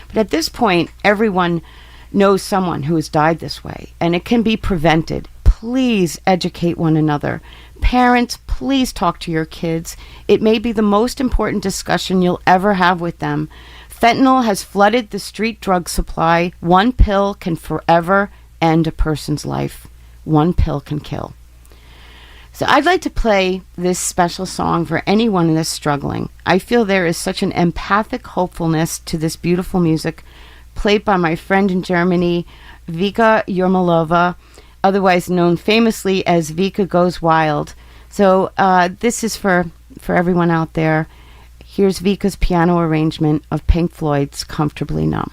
But at this point, everyone knows someone who has died this way, and it can be prevented. Please educate one another. Parents, please talk to your kids. It may be the most important discussion you'll ever have with them. Fentanyl has flooded the street drug supply. One pill can forever end a person's life. One pill can kill. So I'd like to play this special song for anyone that's struggling. I feel there is such an empathic hopefulness to this beautiful music, played by my friend in Germany, Vika Yermolova, otherwise known famously as Vika Goes Wild. So this is for everyone out there. Here's Vika's piano arrangement of Pink Floyd's Comfortably Numb.